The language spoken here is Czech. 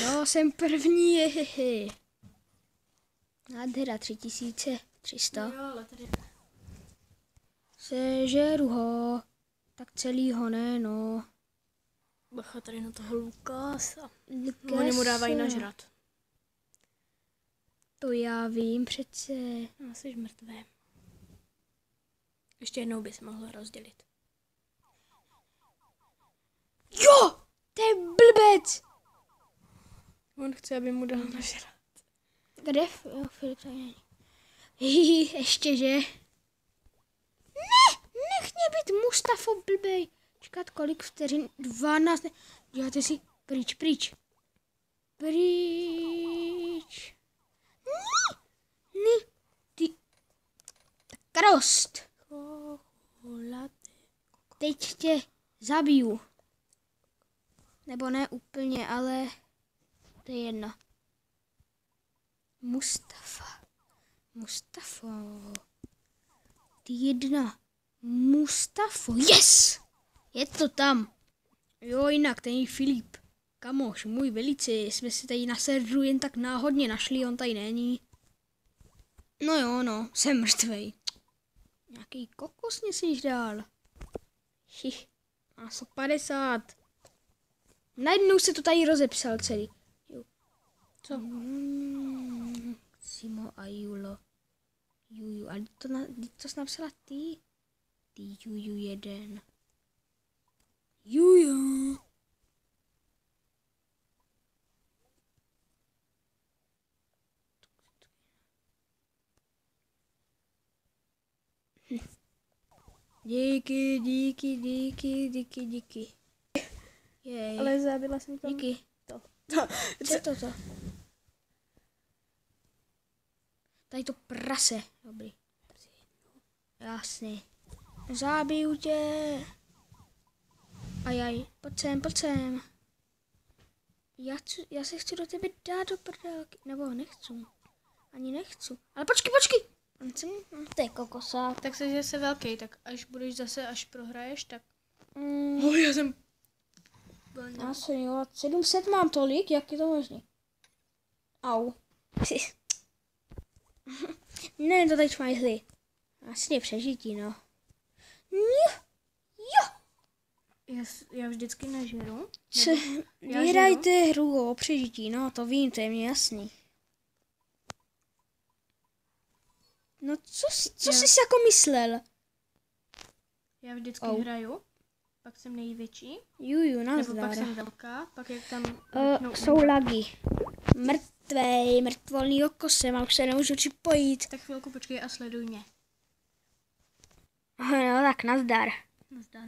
Jo, jsem první, jehehe. Nádhera 3300. Jo, ale tady... Sežeru ho. Tak celýho ne, no. Bacha tady na toho Lukása. Lukase. Oni mu dávají nažrat. To já vím přece. No, jsi mrtvé. Ještě jednou bys mohl rozdělit. Jo! To je blbec! On chce, aby mu dal nažrat. Kde? Jo, Filip tady není. Hihi, ještě že? Ne! Nech mě být Mustafo blbej. Čekat kolik vteřin? 12. Děláte si pryč, pryč. Pryč. Ne! Ne! Ty... Krost. Teď tě zabiju. Nebo ne úplně, ale to je jedno. Mustafo. Ty jedna. Mustafo. Yes! Je to tam. Jo, jinak, ten je Filip. Kamoš, můj velice, jsme si tady na serveru jen tak náhodně našli, on tady není. No jo, no, jsem mrtvej. Nějaký kokos mě si dál. Má 150. Najednou se to tady rozepsal celý. Jo. Co? Simo a Julo. Juju, ale to jsi napsala ty? Ty Juju jeden. Juju. Díky. Jej. Ale zabila jsem tam... Díky. Co je toto? Tady to prase. Dobrý. Jasný. Zabiju tě. Ajaj, pojď sem. Já se chci do tebe dát do prdelky. Nebo nechci. Ani nechci. Ale počkej. To je kokosa. Tak se, že jsi velký, tak až budeš zase, až prohraješ, tak... Já jsem... Já jsem jo, 700 mám tolik, jak je to možné? Au. Ne, to teď šmajzli. Vlastně přežití, no. Jo. Já vždycky nežeru. Vyhrajte hru o přežití, no to vím, to je mi jasný. No co jsi jako myslel? Já vždycky hraju, pak jsem největší. Juju, Nebo pak nazdar. jsem velká, pak jak tam... Jsou lagy. Mrtvolný oko jsem a už se nemůžu připojit. Tak chvilku počkej a sleduj mě. No tak nazdar. Nazdar.